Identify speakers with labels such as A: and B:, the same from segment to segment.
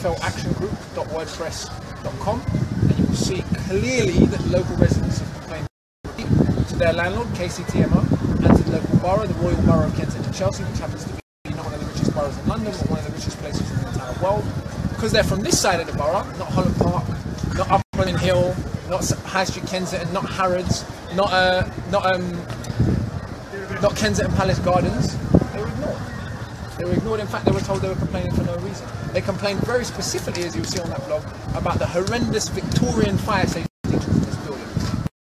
A: grenfellactiongroup.wordpress.com, and you will see clearly that local residents have complained to their landlord, KCTMO, and to the local borough, the Royal Borough of Kensington and Chelsea, which happens to be not one of the richest boroughs in London, but one of the richest places in the entire world. Because they're from this side of the borough, not Holland Park, not Upland Hill, not High Street Kensington, not Harrods, not Kensington Palace Gardens. They were ignored. They were ignored. In fact, they were told they were complaining for no reason. They complained very specifically, as you'll see on that blog, about the horrendous Victorian fire safety in this building.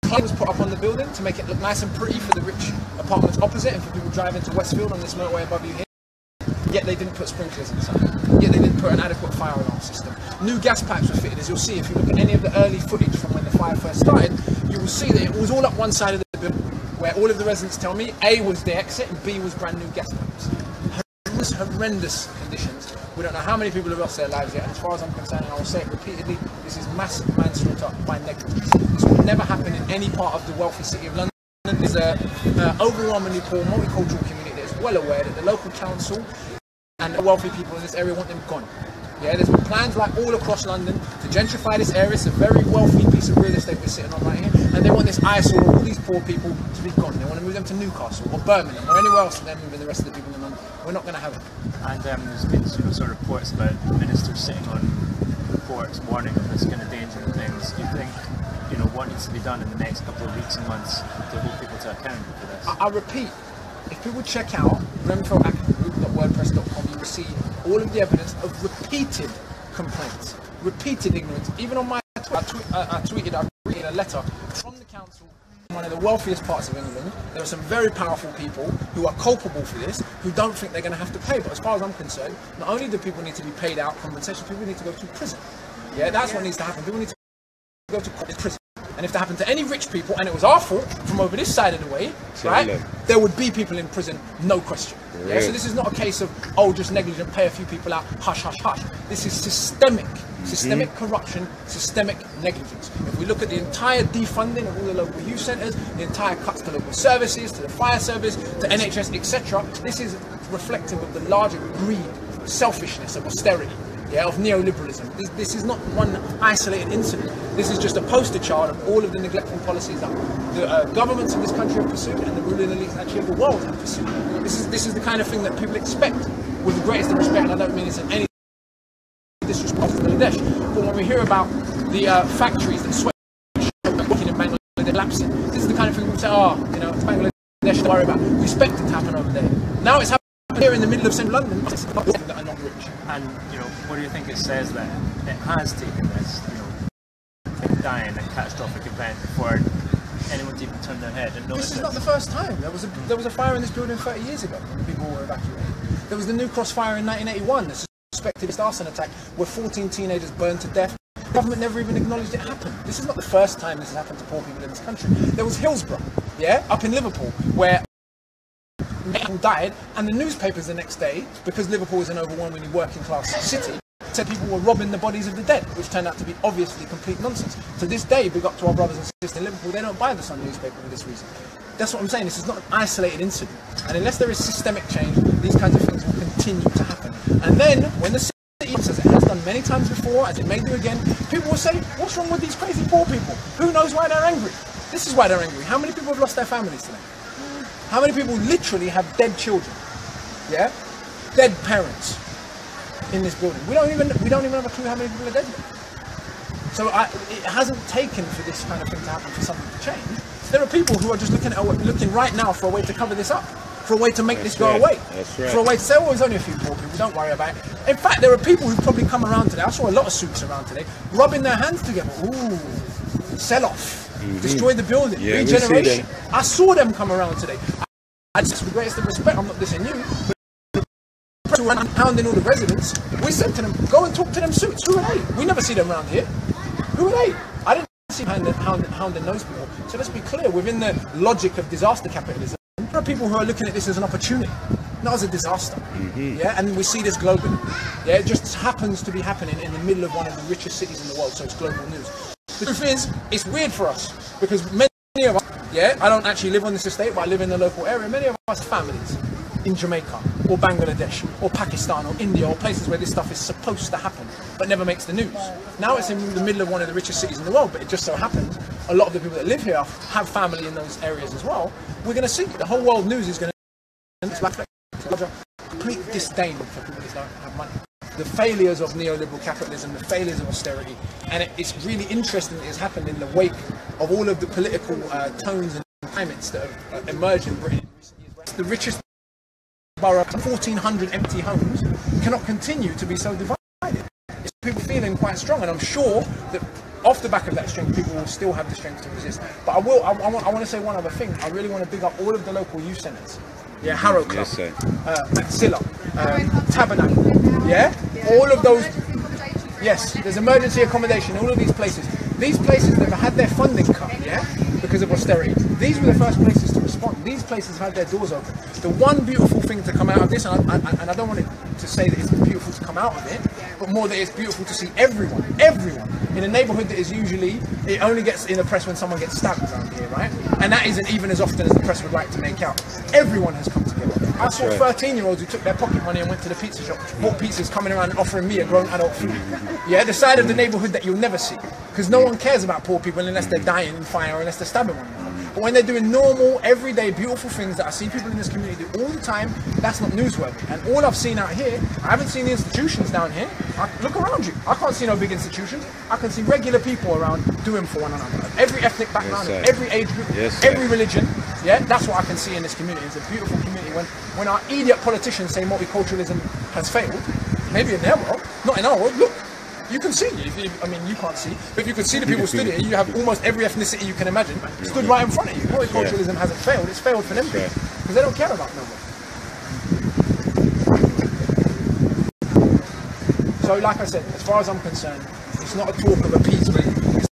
A: It was put up on the building to make it look nice and pretty for the rich apartments opposite and for people driving to Westfield on this motorway above you here. Yet they didn't put sprinklers inside. Yet they didn't put an adequate fire alarm system. New gas pipes were fitted, as you'll see if you look at any of the early footage from when the fire first started. You will see that it was all up one side of the building, where all of the residents tell me A was the exit and B was brand new gas pipes. Horrendous conditions. We don't know how many people have lost their lives yet, and as far as I'm concerned, and I will say it repeatedly, this is massive manslaughter by negligence. This would never happen in any part of the wealthy city of London. There's an overwhelmingly poor multicultural community that is well aware that the local council and the wealthy people in this area want them gone. Yeah, there's been plans like all across London to gentrify this area. It's a very wealthy piece of real estate we're sitting on right here, and they want this eyesore of all these poor people to be gone. They want to move them to Newcastle or Birmingham or anywhere else, and they're moving the rest of the people in London. We're not going to have it.
B: And there's been sort of reports about ministers sitting on reports warning of this kind of danger and things. Do you think, what needs to be done in the next couple of weeks and months to hold people to account for this?
A: I repeat, if people check out grenfellactiongroup.wordpress.com, you will see all of the evidence of repeated complaints, repeated ignorance. Even on my Twitter, I tweeted a letter from the council in one of the wealthiest parts of England. There are some very powerful people who are culpable for this, who don't think they're going to have to pay. But as far as I'm concerned, not only do people need to be paid out compensation, people need to go to prison. Yeah, that's what needs to happen. People need to go to prison. And if that happened to any rich people, and it was our fault from over this side of the way, right, there would be people in prison, no question. Yeah? So this is not a case of, just negligent, pay a few people out, hush, hush, hush. This is systemic corruption, systemic negligence. If we look at the entire defunding of all the local youth centres, the entire cuts to local services, to the fire service, to NHS, etc., this is reflective of the larger greed, selfishness of austerity. Yeah, of neoliberalism. This is not one isolated incident. This is just a poster child of all of the neglectful policies that the governments of this country have pursued and the ruling elites actually of the world have pursued. This is the kind of thing that people expect with the greatest of respect, and I don't mean this in any disrespect to Bangladesh, but when we hear about the factories that sweat working in Bangladesh lapsing, this is the kind of thing people say, it's Bangladesh, don't worry about it. We expect it to happen over there. Now it's happening here in the middle of central London, that are not rich.
B: And what do you think it says that it has taken this, dying and catastrophic event before anyone to even turn their head and notice?
A: This is not the first time. There was a fire in this building 30 years ago when people were evacuated. There was the New Cross fire in 1981, the suspected arson attack where 14 teenagers burned to death. The government never even acknowledged it happened. This is not the first time this has happened to poor people in this country. There was Hillsborough, up in Liverpool, where people died, and the newspapers the next day, because Liverpool is an overwhelmingly working class city, said people were robbing the bodies of the dead, which turned out to be obviously complete nonsense. To this day, big up to our brothers and sisters in Liverpool, they don't buy the Sun newspaper for this reason. That's what I'm saying. This is not an isolated incident, and unless there is systemic change, these kinds of things will continue to happen. And then, when the city, as it has done many times before, as it may do again, people will say, what's wrong with these crazy poor people? Who knows why they're angry? This is why they're angry. How many people have lost their families today? How many people literally have dead children? Yeah? Dead parents in this building. We don't even have a clue how many people are dead yet. So it hasn't taken for this kind of thing to happen for something to change. There are people who are just looking right now for a way to cover this up, for a way to make this go away, for a way to say, it's only a few poor people, don't worry about it. In fact, there are people who've probably come around today, I saw a lot of suits around today, rubbing their hands together. Ooh, sell-off. Destroy the building, regeneration. I saw them come around today. With the greatest of respect, I'm not dissing you, but to hounding all the residents, we said to them, go and talk to them suits. Who are they? We never see them around here. Who are they? I didn't see hounding those people. So let's be clear, within the logic of disaster capitalism, there are people who are looking at this as an opportunity, not as a disaster. And we see this globally. It just happens to be happening in the middle of one of the richest cities in the world, so it's global news. The truth is, it's weird for us, because many of us, I don't actually live on this estate, but I live in the local area, many of us have families. in Jamaica or Bangladesh or Pakistan or India or places where this stuff is supposed to happen but never makes the news. Now it's in the middle of one of the richest cities in the world, but it just so happens a lot of the people that live here have family in those areas as well. We're going to see the whole world news is going to complete disdain for people that don't have money. The failures of neoliberal capitalism, the failures of austerity, and it's really interesting that it's happened in the wake of all of the political tones and climates that have emerged in Britain in recent years. The richest borough, 1,400 empty homes, cannot continue to be so divided. It's people feeling quite strong, and I'm sure that off the back of that strength, people will still have the strength to resist. But I want to say one other thing. I really want to big up all of the local youth centres. Yeah, Harrow Club, Maxilla, Tabernacle, yeah? All of those, yes, there's emergency accommodation, all of these places. These places never had their funding cut, yeah? Because of austerity. These were the first places to respond. These places had their doors open. The one beautiful thing to come out of this, and I don't want it to say that it's beautiful to come out of it, but more that it's beautiful to see everyone, in a neighbourhood that is usually, it only gets in the press when someone gets stabbed around here, right? And that isn't even as often as the press would like to make out. Everyone has come together. I saw 13-year-olds who took their pocket money and went to the pizza shop, bought pizzas, coming around and offering me a grown adult food. Yeah, the side of the neighbourhood that you'll never see. Because no one cares about poor people unless they're dying in fire, unless they're stabbing one another. But when they're doing normal, everyday, beautiful things that I see people in this community do all the time, that's not newsworthy. And all I've seen out here, I haven't seen the institutions down here. Look around you. I can't see no big institutions. I can see regular people around doing for one another. Every ethnic background, every age group, every religion. Yeah, that's what I can see in this community. It's a beautiful community. When our idiot politicians say multiculturalism has failed, maybe in their world, not in our world, look. You can see, I mean you can't see, but if you could see the people stood here, you have almost every ethnicity you can imagine stood right in front of you. Multiculturalism hasn't failed, it's failed for them people, because they don't care about no one. So like I said, as far as I'm concerned, it's not a talk of appeasement, it's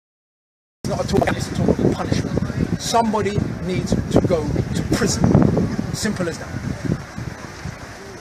A: not a talk, it's a talk of punishment. Somebody needs to go to prison, simple as that.